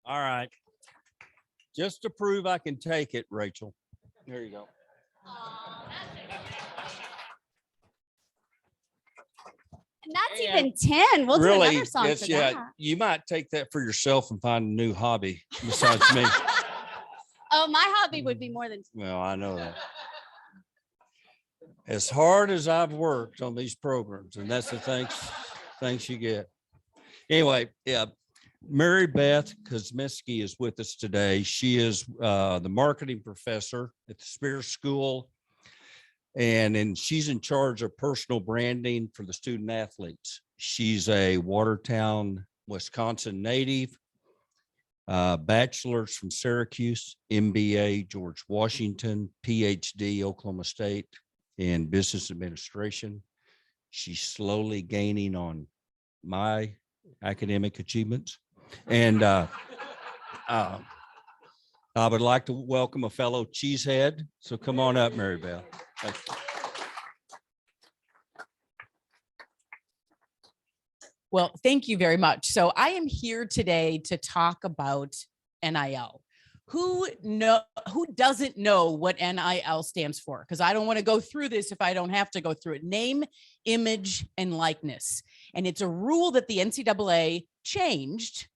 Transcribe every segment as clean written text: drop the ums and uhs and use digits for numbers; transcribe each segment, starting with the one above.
All right. Just to prove I can take it, Rachel. There you go. And that's And even 10. We'll do really, another song it's, for yeah, that. you might take that for yourself and find a new hobby besides me. Oh, my hobby would be more than Well, I know that. As hard as I've worked on these programs, and that's the thanks you get. Anyway, yeah, Maribeth Kuzmeski is with us today. She is the marketing professor at the Spear School, and she's in charge of personal branding for the student athletes. She's a Watertown, Wisconsin native, bachelor's from Syracuse, MBA, George Washington, PhD, Oklahoma State in business administration. She's slowly gaining on my academic achievements. And I would like to welcome a fellow cheesehead. So come on up, Maribeth. Thank you. Well, thank you very much. So I am here today to talk about NIL. Who doesn't know what NIL stands for? Because I don't want to go through this if I don't have to go through it. Name, image, and likeness. And it's a rule that the NCAA changed.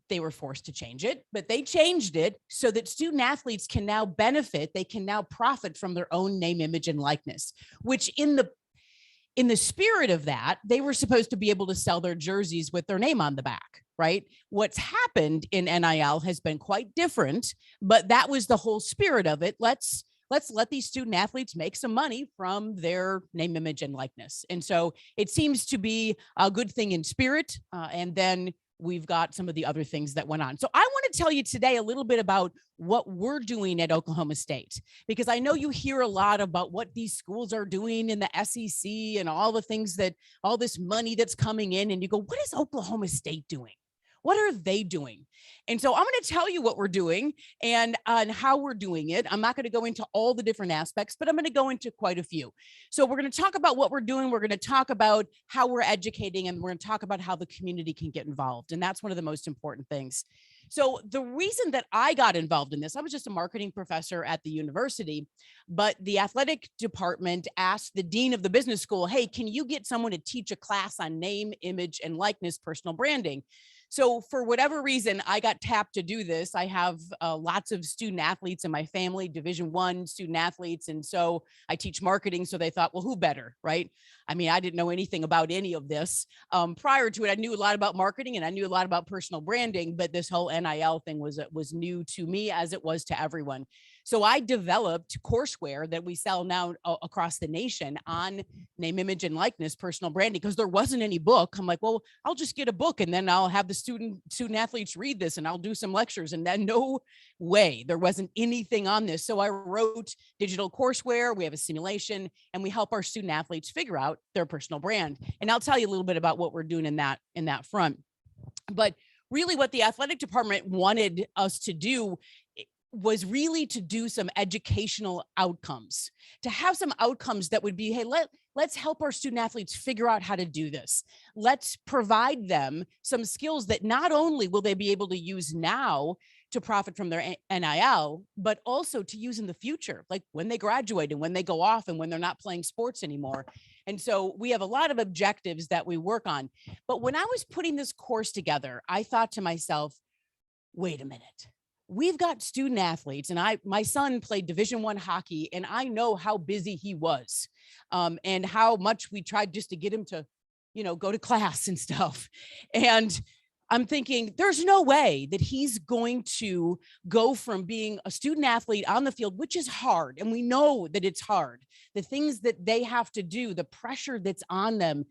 They were forced to change it, but they changed it so that student athletes can now benefit. They can now profit from their own name, image, and likeness, which in the spirit of that, they were supposed to be able to sell their jerseys with their name on the back, right? What's happened in NIL has been quite different, but that was the whole spirit of it. Let's let these student athletes make some money from their name, image, and likeness. And so it seems to be a good thing in spirit. And then we've got some of the other things that went on. So I want to tell you today a little bit about what we're doing at Oklahoma State, because I know you hear a lot about what these schools are doing in the SEC and all the things that all this money that's coming in, and you go, what is Oklahoma State doing? What are they doing? And so I'm going to tell you what we're doing and how we're doing it. I'm not going to go into all the different aspects, but I'm going to go into quite a few. So we're going to talk about what we're doing. We're going to talk about how we're educating, and we're going to talk about how the community can get involved. And that's one of the most important things. So the reason that I got involved in this, I was just a marketing professor at the university, but the athletic department asked the dean of the business school, hey, can you get someone to teach a class on name, image, and likeness, personal branding? So for whatever reason, I got tapped to do this. I have lots of student athletes in my family, Division I student athletes. And so I teach marketing. So they thought, well, who better, right? I mean, I didn't know anything about any of this. Prior to it, I knew a lot about marketing and I knew a lot about personal branding, but this whole NIL thing was new to me as it was to everyone. So I developed courseware that we sell now across the nation on name, image, and likeness, personal branding, because there wasn't any book. I'm like, well, I'll just get a book and then I'll have the student athletes read this and I'll do some lectures. And then no way, there wasn't anything on this. So I wrote digital courseware. We have a simulation and we help our student athletes figure out their personal brand. And I'll tell you a little bit about what we're doing in that front. But really what the athletic department wanted us to do was really to do some educational outcomes, to have some outcomes that would be, hey, let's help our student athletes figure out how to do this. Let's provide them some skills that not only will they be able to use now to profit from their NIL, but also to use in the future, like when they graduate and when they go off and when they're not playing sports anymore. And so we have a lot of objectives that we work on. But when I was putting this course together, I thought to myself, wait a minute. We've got student athletes, and my son played Division I hockey, and I know how busy he was, and how much we tried just to get him to, go to class and stuff. And I'm thinking, there's no way that he's going to go from being a student athlete on the field, which is hard, and we know that it's hard. The things that they have to do, the pressure that's on them.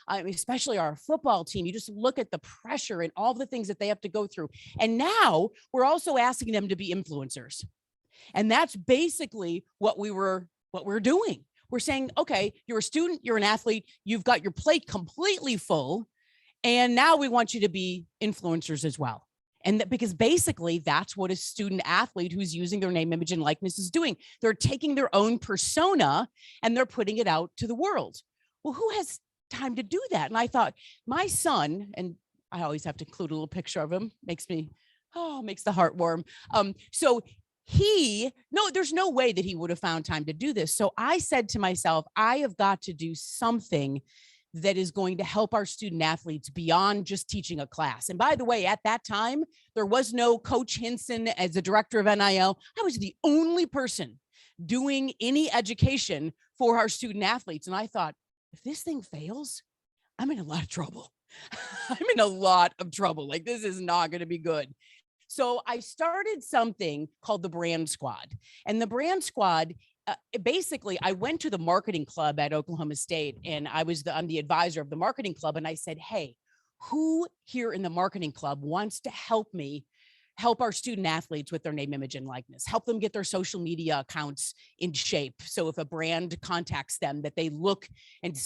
I mean, especially our football team, you just look at the pressure and all the things that they have to go through. And now we're also asking them to be influencers. And that's basically what we're doing. We're saying, okay, you're a student, you're an athlete, you've got your plate completely full. And now we want you to be influencers as well. And because basically that's what a student athlete who's using their name, image, and likeness is doing. They're taking their own persona and they're putting it out to the world. Well, who has time to do that? And I thought, my son, and I always have to include a little picture of him. Makes the heart warm. So there's no way that he would have found time to do this. So I said to myself, I have got to do something that is going to help our student athletes beyond just teaching a class. And by the way, at that time, there was no Coach Hinson as the director of NIL. I was the only person doing any education for our student athletes. And I thought, if this thing fails, I'm in a lot of trouble. I'm in a lot of trouble. Like, this is not going to be good. So I started something called the Brand Squad. And the Brand Squad, basically, I went to the marketing club at Oklahoma State, and I'm the advisor of the marketing club. And I said, hey, who here in the marketing club wants to help our student athletes with their name, image, and likeness, help them get their social media accounts in shape. So if a brand contacts them, that they look and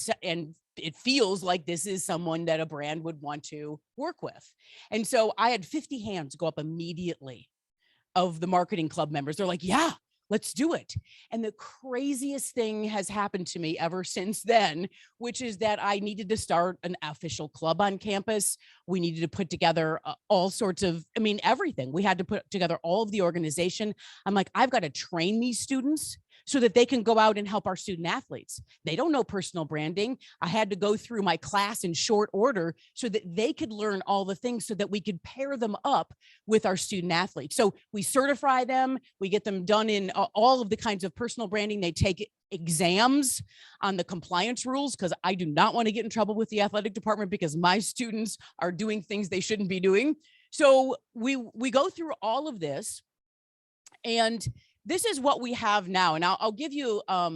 it feels like this is someone that a brand would want to work with. And so I had 50 hands go up immediately of the marketing club members. They're like, yeah, let's do it. And the craziest thing has happened to me ever since then, which is that I needed to start an official club on campus. We needed to put together all sorts of, everything. We had to put together all of the organization. I'm like, I've got to train these students so that they can go out and help our student athletes. They don't know personal branding. I had to go through my class in short order so that they could learn all the things so that we could pair them up with our student athletes. So we certify them, we get them done in all of the kinds of personal branding. They take exams on the compliance rules, because I do not want to get in trouble with the athletic department because my students are doing things they shouldn't be doing. So we go through all of this, and this is what we have now. And I'll give you a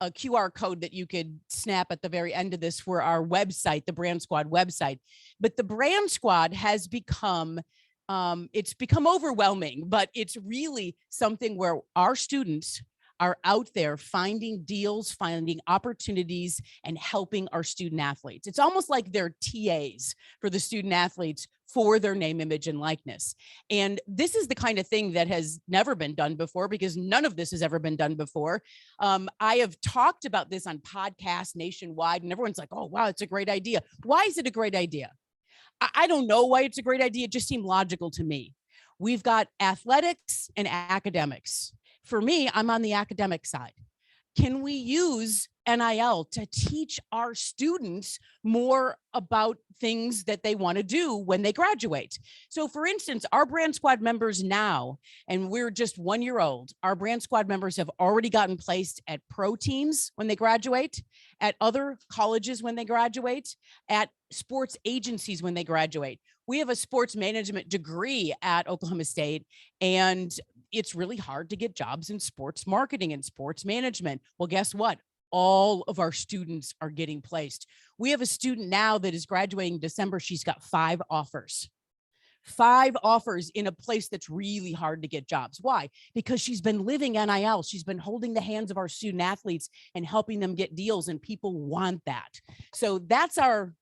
QR code that you could snap at the very end of this for our website, the Brand Squad website. But the Brand Squad has become, it's become overwhelming, but it's really something where our students are out there finding deals, finding opportunities, and helping our student athletes. It's almost like they're TAs for the student athletes for their name, image, and likeness. And this is the kind of thing that has never been done before, because none of this has ever been done before. I have talked about this on podcasts nationwide, and everyone's like, oh, wow, it's a great idea. Why is it a great idea? I don't know why it's a great idea. It just seemed logical to me. We've got athletics and academics. For me, I'm on the academic side. Can we use NIL to teach our students more about things that they want to do when they graduate? So for instance, our Brand Squad members now, and we're just 1 year old, our Brand Squad members have already gotten placed at pro teams when they graduate, at other colleges when they graduate, at sports agencies when they graduate. We have a sports management degree at Oklahoma State, and it's really hard to get jobs in sports marketing and sports management. Well, guess what? All of our students are getting placed. We have a student now that is graduating in December. She's got 5 offers. 5 offers in a place that's really hard to get jobs. Why? Because she's been living NIL. She's been holding the hands of our student athletes and helping them get deals, and people want that. So that's our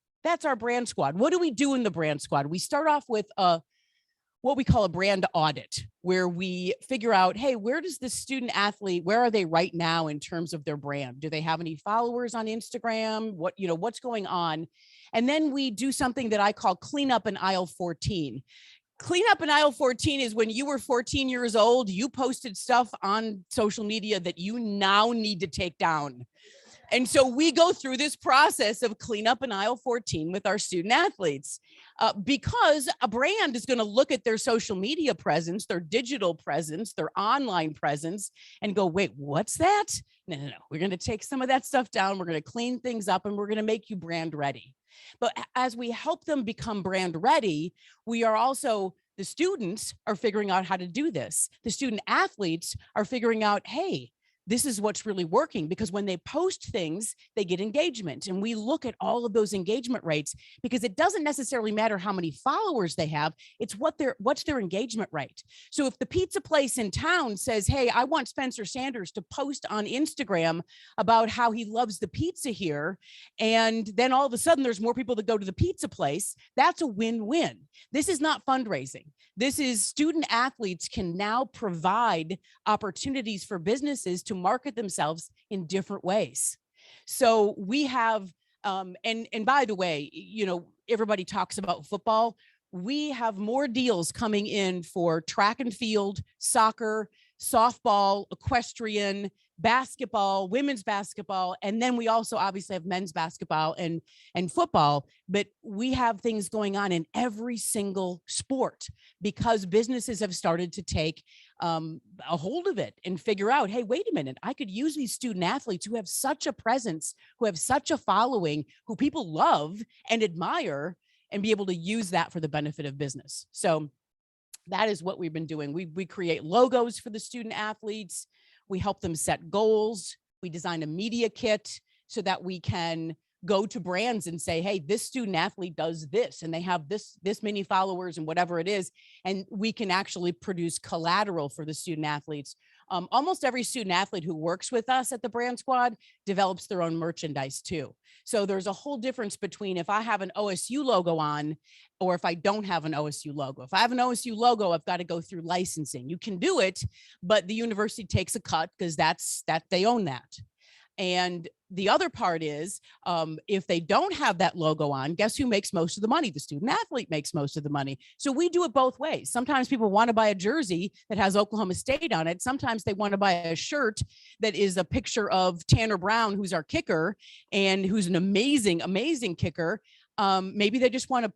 Brand Squad. What do we do in the Brand Squad? We start off with what we call a brand audit, where we figure out, hey, where does the student athlete, where are they right now in terms of their brand? Do they have any followers on Instagram? What's going on? And then we do something that I call clean up in aisle 14. Clean up in aisle 14 is when you were 14 years old, you posted stuff on social media that you now need to take down. And so we go through this process of clean up in aisle 14 with our student athletes, because a brand is going to look at their social media presence, their digital presence, their online presence, and go, wait, what's that? No. We're going to take some of that stuff down. We're going to clean things up, and we're going to make you brand ready. But as we help them become brand ready, the students are figuring out how to do this. The student athletes are figuring out, hey, this is what's really working, because when they post things, they get engagement. And we look at all of those engagement rates, because it doesn't necessarily matter how many followers they have. It's what's their engagement rate. So if the pizza place in town says, hey, I want Spencer Sanders to post on Instagram about how he loves the pizza here, and then all of a sudden there's more people that go to the pizza place, that's a win-win. This is not fundraising. This is student athletes can now provide opportunities for businesses to market themselves in different ways. So we have And by the way, you know, everybody talks about football. We have more deals coming in for track and field, soccer, softball, equestrian, basketball, women's basketball, and then we also obviously have men's basketball and football. But we have things going on in every single sport because businesses have started to take a hold of it and figure out, hey, wait a minute, I could use these student athletes who have such a presence, who have such a following, who people love and admire, and be able to use that for the benefit of business. So that is what we've been doing. We create logos for the student athletes. We help them set goals. We design a media kit so that we can go to brands and say, hey, this student athlete does this, and they have this many followers and whatever it is. And we can actually produce collateral for the student athletes. Almost every student athlete who works with us at the Brand Squad develops their own merchandise too. So there's a whole difference between if I have an OSU logo on or if I don't have an OSU logo. If I have an OSU logo, I've got to go through licensing. You can do it, but the university takes a cut because they own that. And the other part is, if they don't have that logo on, guess who makes most of the money? The student athlete makes most of the money. So we do it both ways. Sometimes people want to buy a jersey that has Oklahoma State on it. Sometimes they want to buy a shirt that is a picture of Tanner Brown, who's our kicker and who's an amazing, amazing kicker. Maybe they just want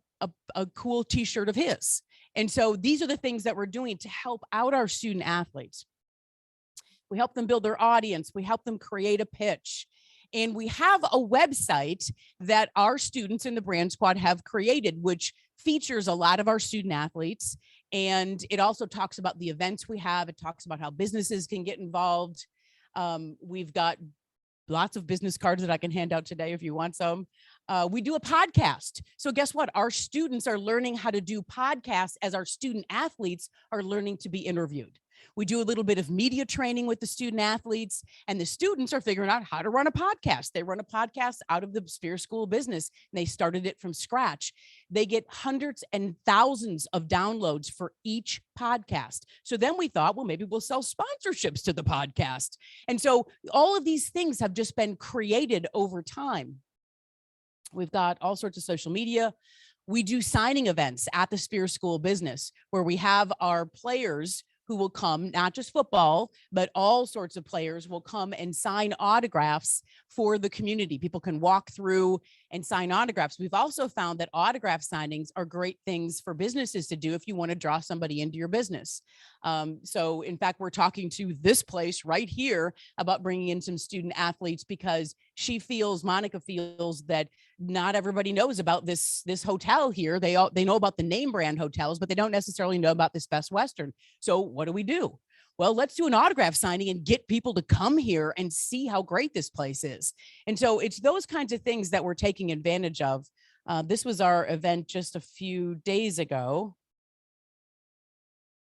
a cool t-shirt of his. And so these are the things that we're doing to help out our student athletes. We help them build their audience. We help them create a pitch. And we have a website that our students in the Brand Squad have created, which features a lot of our student athletes. And it also talks about the events we have. It talks about how businesses can get involved. We've got lots of business cards that I can hand out today if you want some. We do a podcast. So guess what? Our students are learning how to do podcasts as our student athletes are learning to be interviewed. We do a little bit of media training with the student athletes, and the students are figuring out how to run a podcast. They run a podcast out of the Spear School of Business, and they started it from scratch. They get hundreds and thousands of downloads for each podcast. So then we thought, well, maybe we'll sell sponsorships to the podcast. And so all of these things have just been created over time. We've got all sorts of social media. We do signing events at the Spear School of Business where we have our players who will come, not just football, but all sorts of players will come and sign autographs for the community. People can walk through and sign autographs. We've also found that autograph signings are great things for businesses to do if you want to draw somebody into your business. So in fact, we're talking to this place right here about bringing in some student athletes because Monica feels that not everybody knows about this hotel here. They know about the name brand hotels, but they don't necessarily know about this Best Western. So what do? Well, let's do an autograph signing and get people to come here and see how great this place is. And so it's those kinds of things that we're taking advantage of. This was our event just a few days ago.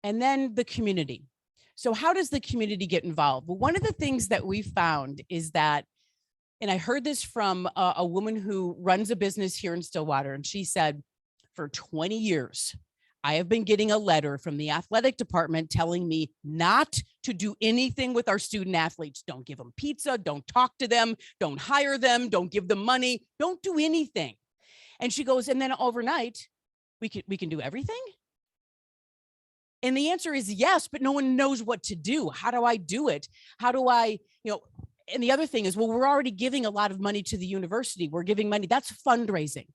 And then the community. So how does the community get involved? Well, one of the things that we found is that, and I heard this from a woman who runs a business here in Stillwater, and she said, for 20 years, I have been getting a letter from the athletic department telling me not to do anything with our student athletes. Don't give them pizza, don't talk to them, don't hire them, don't give them money, don't do anything. And she goes, and then overnight, we can do everything? And the answer is yes, but no one knows what to do. How do I do it? How do I, and the other thing is, well, we're already giving a lot of money to the university. We're giving money. That's fundraising.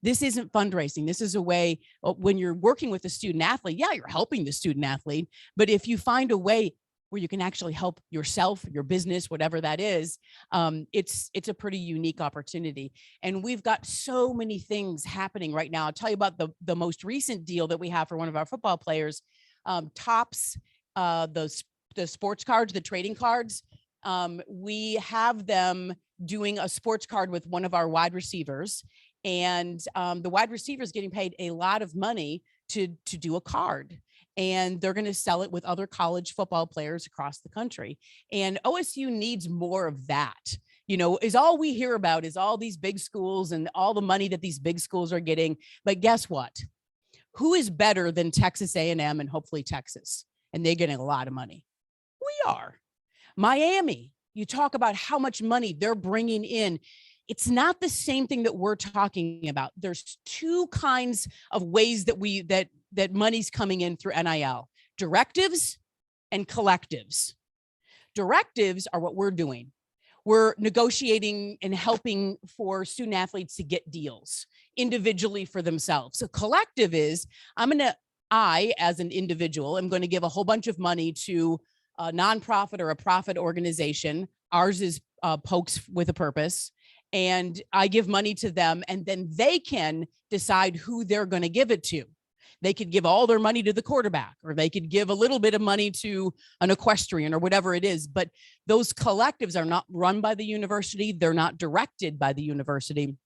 This isn't fundraising. This is a way when you're working with a student athlete, yeah, you're helping the student athlete, but if you find a way where you can actually help yourself, your business, whatever that is, it's a pretty unique opportunity. And we've got so many things happening right now. I'll tell you about the most recent deal that we have for one of our football players, Topps, the sports cards, the trading cards. We have them doing a sports card with one of our wide receivers. And the wide receiver is getting paid a lot of money to do a card. And they're going to sell it with other college football players across the country. And OSU needs more of that. Is all we hear about is all these big schools and all the money that these big schools are getting. But guess what? Who is better than Texas A&M and hopefully Texas? And they're getting a lot of money. We are. Miami, you talk about how much money they're bringing in. It's not the same thing that we're talking about. There's two kinds of ways that that money's coming in through NIL: directives and collectives. Directives are what we're doing. We're negotiating and helping for student athletes to get deals individually for themselves. So collective is, I, as an individual, am going to give a whole bunch of money to a nonprofit or a profit organization. Ours is Pokes with a Purpose. And I give money to them, and then they can decide who they're going to give it to. They could give all their money to the quarterback, or they could give a little bit of money to an equestrian or whatever it is. But those collectives are not run by the university. They're not directed by the university,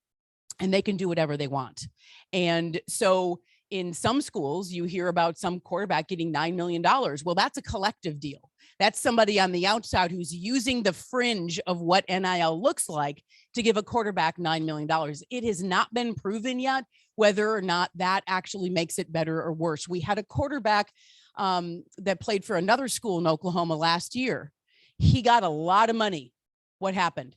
and they can do whatever they want. And so in some schools, you hear about some quarterback getting $9 million. Well, that's a collective deal. That's somebody on the outside who's using the fringe of what NIL looks like to give a quarterback $9 million. It has not been proven yet whether or not that actually makes it better or worse. We had a quarterback that played for another school in Oklahoma last year. He got a lot of money. What happened?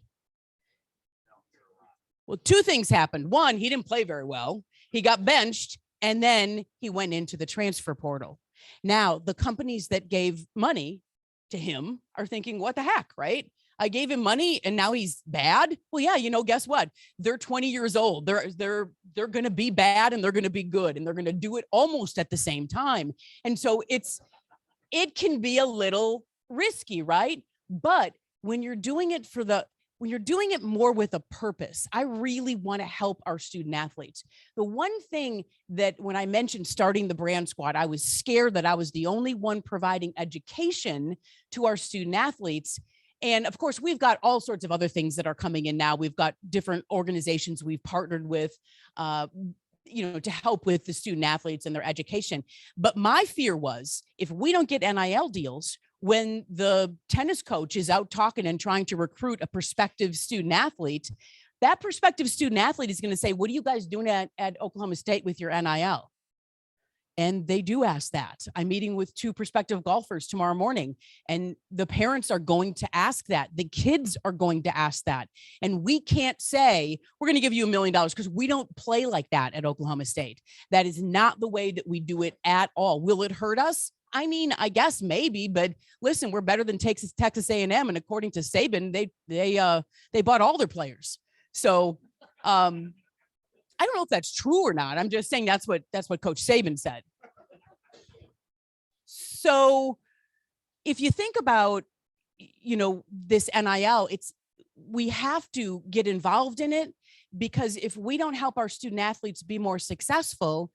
Well, two things happened. One, he didn't play very well. He got benched, and then he went into the transfer portal. Now, the companies that gave money to him are thinking, what the heck, right? I gave him money and now he's bad. Well, yeah, guess what? They're 20 years old. They're going to be bad and they're going to be good, and they're going to do it almost at the same time. And so it can be a little risky, right? But when you're doing it when you're doing it more with a purpose, I really want to help our student athletes. The one thing that when I mentioned starting the brand squad, I was scared that I was the only one providing education to our student athletes. And of course, we've got all sorts of other things that are coming in now. We've got different organizations we've partnered with, to help with the student athletes and their education. But my fear was, if we don't get NIL deals, when the tennis coach is out talking and trying to recruit a prospective student athlete, that prospective student athlete is going to say, what are you guys doing at Oklahoma State with your NIL? And they do ask that. I'm meeting with 2 prospective golfers tomorrow morning, and the parents are going to ask that. The kids are going to ask that. And we can't say, we're going to give you $1 million, because we don't play like that at Oklahoma State. That is not the way that we do it at all. Will it hurt us? I mean, I guess maybe, but listen, we're better than Texas A&M, and according to Saban, they bought all their players. So I don't know if that's true or not. I'm just saying that's what Coach Saban said. So if you think about, this NIL, we have to get involved in it, because if we don't help our student athletes be more successful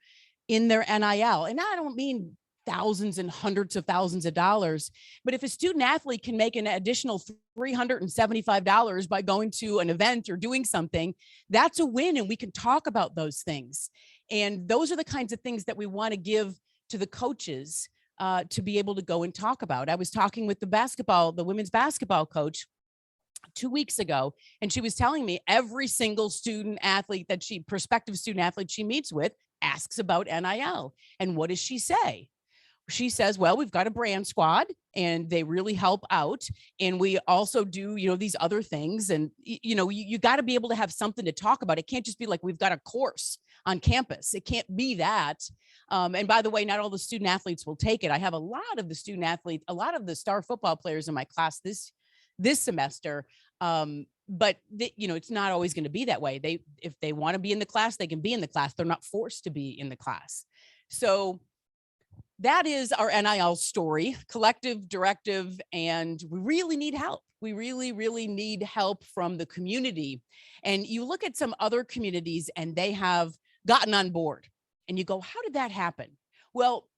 in their NIL, and I don't mean thousands and hundreds of thousands of dollars, but if a student athlete can make an additional $375 by going to an event or doing something, that's a win. And we can talk about those things. And those are the kinds of things that we want to give to the coaches to be able to go and talk about. I was talking with the women's basketball coach 2 weeks ago, and she was telling me every single prospective student athlete she meets with asks about NIL. And what does she say? She says, well, we've got a brand squad and they really help out. And we also do, these other things. And, you got to be able to have something to talk about. It can't just be like, we've got a course on campus. It can't be that. And by the way, not all the student athletes will take it. I have a lot of the star football players in my class this semester. But it's not always going to be that way. If they want to be in the class, they can be in the class. They're not forced to be in the class. So that is our NIL story: collective, directive, and we really need help. We really, really need help from the community. And you look at some other communities and they have gotten on board, and you go, how did that happen? Well,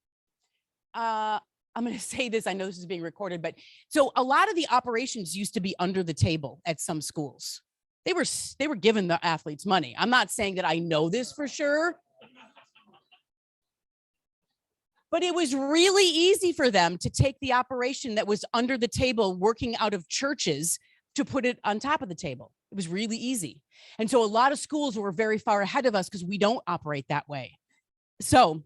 I'm going to say this. I know this is being recorded, but so a lot of the operations used to be under the table at some schools. They were giving the athletes money. I'm not saying that I know this for sure, but it was really easy for them to take the operation that was under the table, working out of churches, to put it on top of the table. It was really easy. And so a lot of schools were very far ahead of us because we don't operate that way. So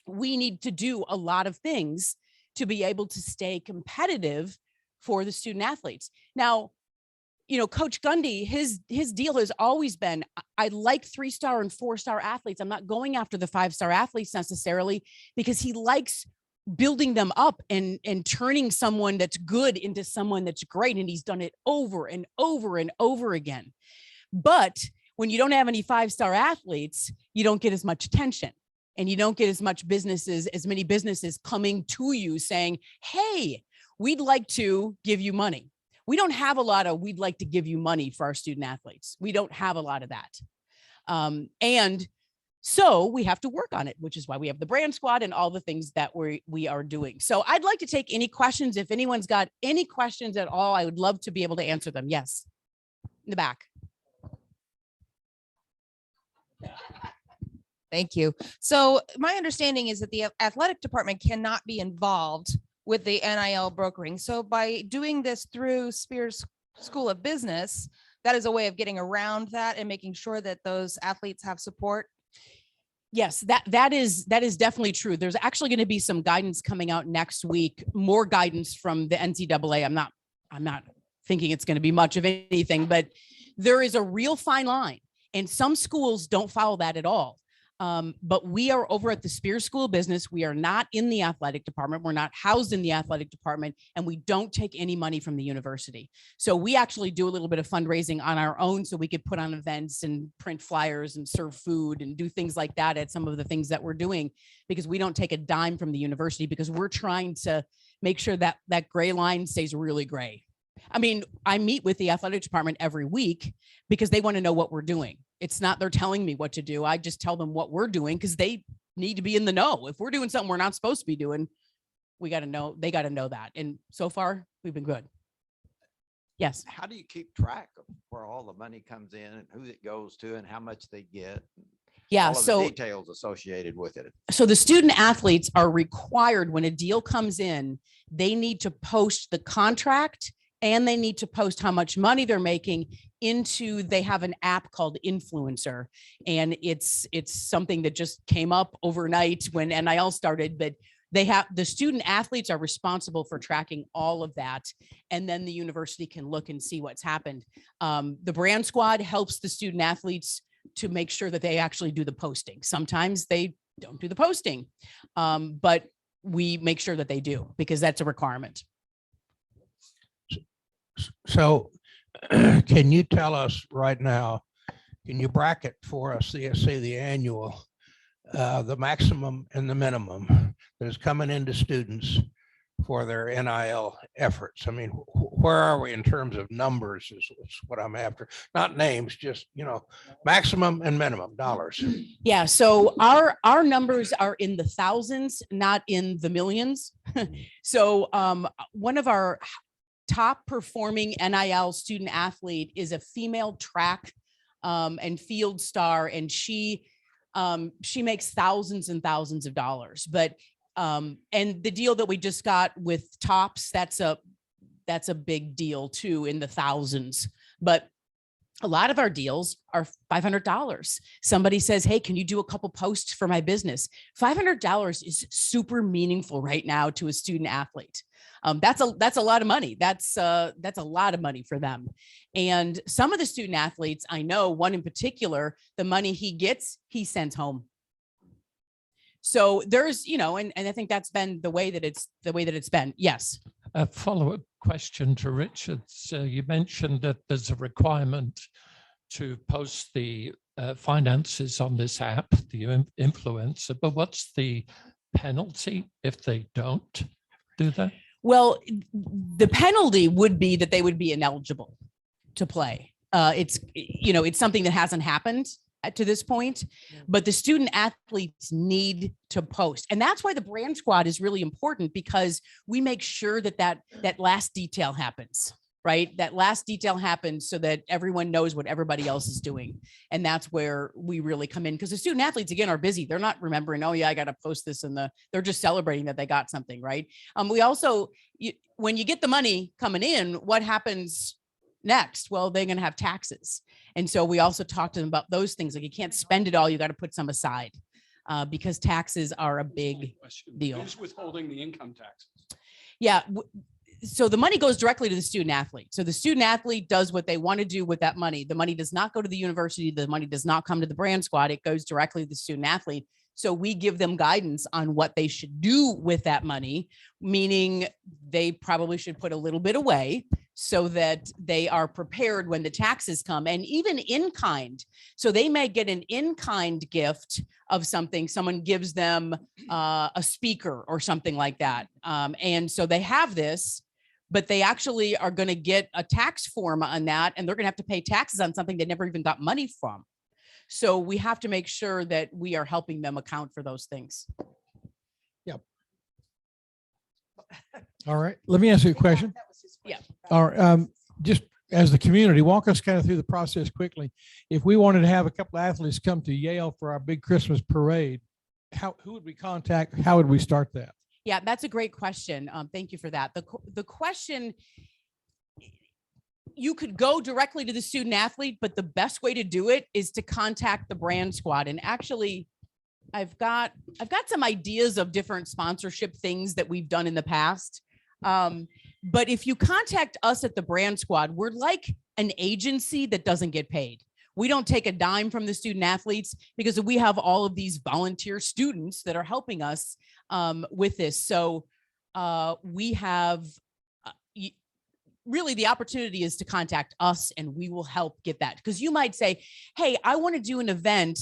we need to do a lot of things to be able to stay competitive for the student athletes. Now, Coach Gundy, his deal has always been, I like 3-star and 4-star athletes. I'm not going after the 5-star athletes necessarily, because he likes building them up and turning someone that's good into someone that's great. And he's done it over and over and over again. But when you don't have any 5-star athletes, you don't get as much attention, and you don't get as many businesses coming to you saying, hey, we'd like to give you money. We don't have a lot of, we'd like to give you money for our student athletes. We don't have a lot of that. And so we have to work on it, which is why we have the brand squad and all the things that we are doing. So I'd like to take any questions. If anyone's got any questions at all, I would love to be able to answer them. Yes, in the back. Thank you. So my understanding is that the athletic department cannot be involved with the NIL brokering. So by doing this through Spears School of Business, that is a way of getting around that and making sure that those athletes have support. Yes, that is definitely true. There's actually going to be some guidance coming out next week, more guidance from the NCAA. I'm not thinking it's going to be much of anything, but there is a real fine line, and some schools don't follow that at all. But we are over at the Spears School of Business. We are not in the athletic department. We're not housed in the athletic department, and we don't take any money from the university. So we actually do a little bit of fundraising on our own, so we could put on events and print flyers and serve food and do things like that at some of the things that we're doing, because we don't take a dime from the university, because we're trying to make sure that that gray line stays really gray. I mean, I meet with the athletic department every week because they want to know what we're doing. It's not they're telling me what to do. I just tell them what we're doing, because they need to be in the know. If we're doing something we're not supposed to be doing, we got to know, they got to know that. And so far we've been good. Yes. How do you keep track of where all the money comes in and who it goes to and how much they get? Yeah. All of the So details associated with it. So the student athletes are required, when a deal comes in, they need to post the contract, and they need to post how much money they're making they have an app called Influencer. And it's something that just came up overnight when NIL started, but the student athletes are responsible for tracking all of that. And then the university can look and see what's happened. The brand squad helps the student athletes to make sure that they actually do the posting. Sometimes they don't do the posting, but we make sure that they do, because that's a requirement. So can you tell us right now, can you bracket for us, say the annual, the maximum and the minimum that is coming into students for their NIL efforts? I mean, where are we in terms of numbers is what I'm after, not names, just, maximum and minimum dollars. Yeah. So our numbers are in the thousands, not in the millions. So one of our top performing NIL student athlete is a female track and field star, and she makes thousands and thousands of dollars. But and the deal that we just got with Tops, that's a big deal too, in the thousands. But a lot of our deals are $500. Somebody says, hey, can you do a couple posts for my business? $500 is super meaningful right now to a student athlete. That's a lot of money. That's a lot of money for them. And some of the student athletes, I know one in particular, the money he gets, he sends home. So there's, and I think that's been the way that it's been. Yes. A follow-up question to Richard's. You mentioned that there's a requirement to post the finances on this app, the influencer, but what's the penalty if they don't do that? Well, the penalty would be that they would be ineligible to play. It's something that hasn't happened to this point, but the student athletes need to post. And that's why the brand squad is really important, because we make sure that last detail happens, right? That last detail happens so that everyone knows what everybody else is doing. And that's where we really come in, because the student athletes, again, are busy. They're not remembering, oh yeah, I got to post this, they're just celebrating that they got something, right? We also, when you get the money coming in, what happens next? Well, they're going to have taxes. And so we also talk to them about those things. Like, you can't spend it all. You got to put some aside because taxes are a big deal. Who's withholding the income taxes? Yeah. so the money goes directly to the student athlete. So the student athlete does what they want to do with that money. The money does not go to the university. The money does not come to the brand squad. It goes directly to the student athlete. So we give them guidance on what they should do with that money, meaning they probably should put a little bit away so that they are prepared when the taxes come, and even in kind. So they may get an in-kind gift of something. Someone gives them a speaker or something like that. And so they have this, but they actually are going to get a tax form on that, and they're going to have to pay taxes on something they never even got money from. So we have to make sure that we are helping them account for those things. All right, let me ask you a question. Yeah. All right, just as the community, walk us kind of through the process quickly. If we wanted to have a couple of athletes come to Yale for our big Christmas parade, who would we contact? How would we start that? Yeah, that's a great question. Thank you for that. The question, you could go directly to the student athlete, but the best way to do it is to contact the brand squad. And actually, I've got some ideas of different sponsorship things that we've done in the past. But if you contact us at the brand squad, we're like an agency that doesn't get paid. We don't take a dime from the student athletes because we have all of these volunteer students that are helping us with this. So we have really the opportunity is to contact us, and we will help get that. Because you might say, hey, I want to do an event.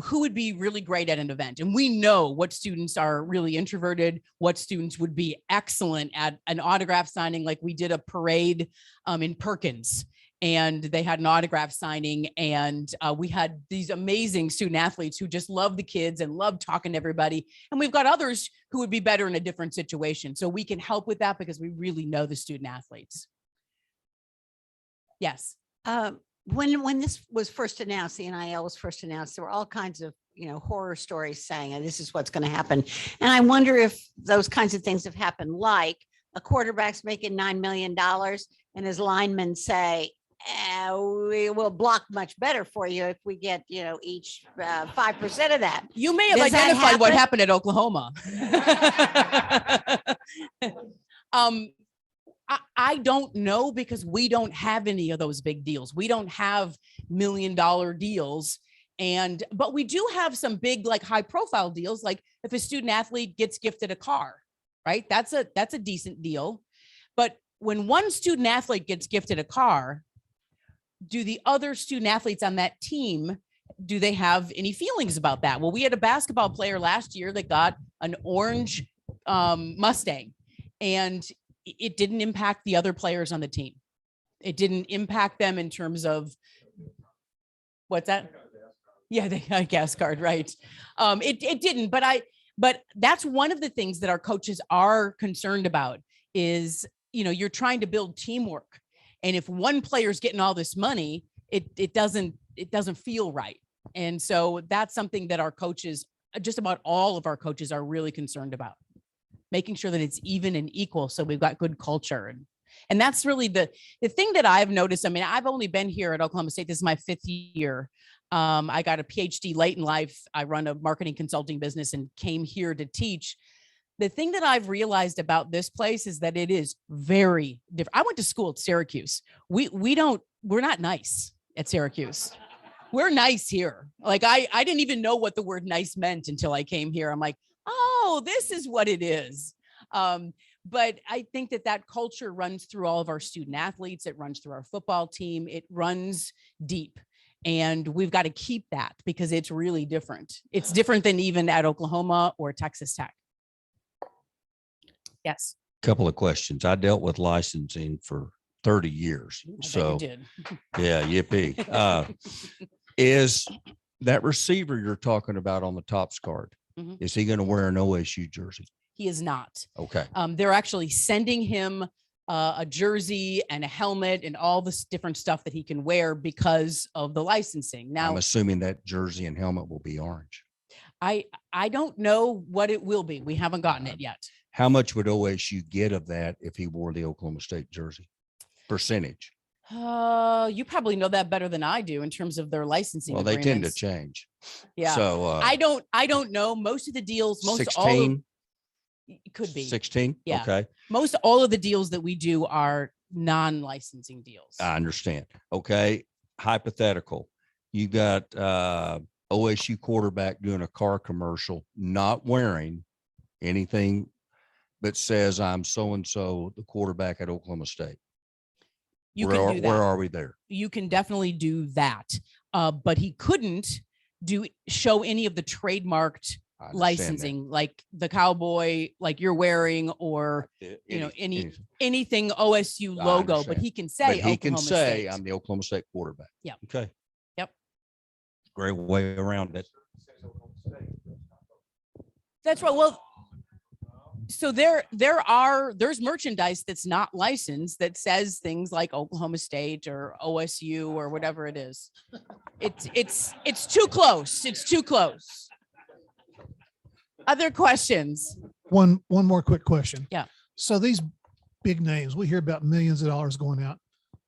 Who would be really great at an event? And we know what students are really introverted, what students would be excellent at an autograph signing. Like we did a parade in Perkins, and they had an autograph signing, and we had these amazing student athletes who just love the kids and love talking to everybody. And we've got others who would be better in a different situation. So we can help with that because we really know the student athletes. Yes. When this was first announced, the NIL was first announced, there were all kinds of, horror stories saying, and this is what's going to happen. And I wonder if those kinds of things have happened, like a quarterback's making $9 million and his linemen say, we will block much better for you if we get, each 5% of that. You may have Does that identified what happen? happened at Oklahoma. I don't know, because we don't have any of those big deals. We don't have $1 million deals. But we do have some big, like high profile deals. Like if a student athlete gets gifted a car, right? That's a decent deal. But when one student athlete gets gifted a car, do the other student athletes on that team, do they have any feelings about that? Well, we had a basketball player last year that got an orange Mustang, and it didn't impact the other players on the team. It didn't impact them in terms of what's that? Yeah, they got a gas card, right? It didn't, but that's one of the things that our coaches are concerned about is, you're trying to build teamwork. And if one player's getting all this money, it doesn't feel right. And so that's something that our coaches, just about all of our coaches, are really concerned about, making sure that it's even and equal. So we've got good culture. And that's really the thing that I've noticed. I mean, I've only been here at Oklahoma State. This is my 5th year. I got a PhD late in life. I run a marketing consulting business and came here to teach. The thing that I've realized about this place is that it is very different. I went to school at Syracuse. We're not nice at Syracuse. We're nice here. Like I didn't even know what the word nice meant until I came here. I'm like, oh, this is what it is. But I think that culture runs through all of our student athletes. It runs through our football team. It runs deep. And we've got to keep that because it's really different. It's different than even at Oklahoma or Texas Tech. Yes. Couple of questions. I dealt with licensing for 30 years. I bet So you did. yeah, yippee. Is that receiver you're talking about on the Topps card, Mhm. is he going to wear an OSU jersey? He is not. Okay. They're actually sending him a jersey and a helmet and all this different stuff that he can wear because of the licensing. I'm Now, assuming that jersey and helmet will be orange. I don't know what it will be. We haven't gotten it yet. How much would OSU get of that if he wore the Oklahoma State jersey? Percentage? You probably know that better than I do in terms of their licensing. Well, they tend to agreements. change. Yeah. So I don't know. Most of the deals, most all of, 16, It could be. 16? Yeah. Okay, Most all of the deals that we do are non-licensing deals. I understand. Okay, hypothetical. You got OSU quarterback doing a car commercial, not wearing anything that says I'm so-and-so, the quarterback at Oklahoma State. You Where can are- do that. Where are we there? You can definitely do that. But he couldn't show any of the trademarked I understand that. licensing, like the cowboy, like you're wearing, or anything OSU I logo, but understand. he can But say he can Oklahoma say State. I'm the Oklahoma State quarterback. Yeah. Okay. Yep. Great way around it. That's right. Well, so there's merchandise that's not licensed that says things like Oklahoma State or OSU or whatever it is. It's too close. It's too close. Other questions? One more quick question. Yeah. So these big names, we hear about millions of dollars going out.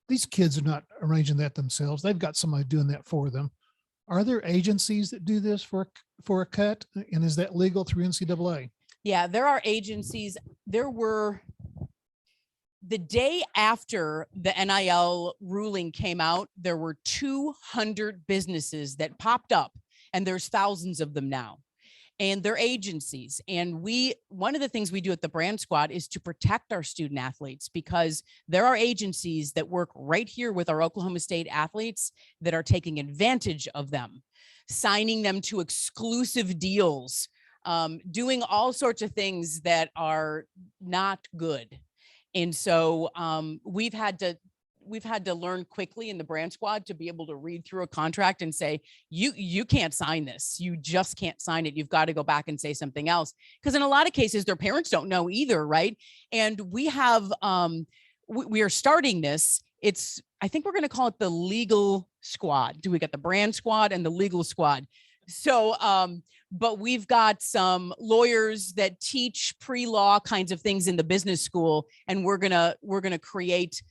These kids are not arranging that themselves. They've got somebody doing that for them. Are there agencies that do this for a cut? And is that legal through NCAA? Yeah, there are agencies. There were, the day after the NIL ruling came out, there were 200 businesses that popped up, and there's thousands of them now. And they're agencies. And one of the things we do at the Brand Squad is to protect our student athletes, because there are agencies that work right here with our Oklahoma State athletes that are taking advantage of them, signing them to exclusive deals, doing all sorts of things that are not good. And so we've had to learn quickly in the Brand Squad to be able to read through a contract and say, you can't sign this. You just can't sign it. You've got to go back and say something else. Because in a lot of cases, their parents don't know either, right? And we have, we are starting this. I think we're going to call it the legal squad. We got the Brand Squad and the legal squad. So, but we've got some lawyers that teach pre-law kinds of things in the business school, and we're gonna create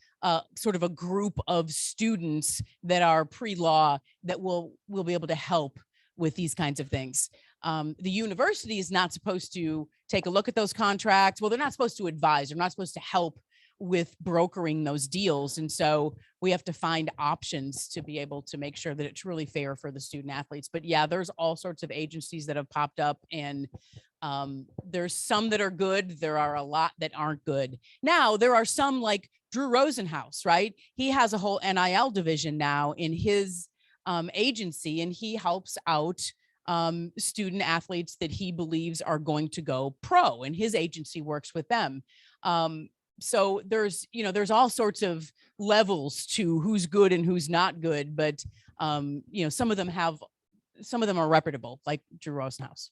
sort of a group of students that are pre-law that will be able to help with these kinds of things. The university is not supposed to take a look at those contracts. Well, they're not supposed to advise. They're not supposed to help with brokering those deals. And so we have to find options to be able to make sure that it's really fair for the student athletes. But yeah, there's all sorts of agencies that have popped up, and there's some that are good. There are a lot that aren't good. Now, there are some like Drew Rosenhaus, right? He has a whole NIL division now in his agency, and he helps out student athletes that he believes are going to go pro, and his agency works with them. So there's all sorts of levels to who's good and who's not good, but some of them are reputable, like Drew Rosenhaus.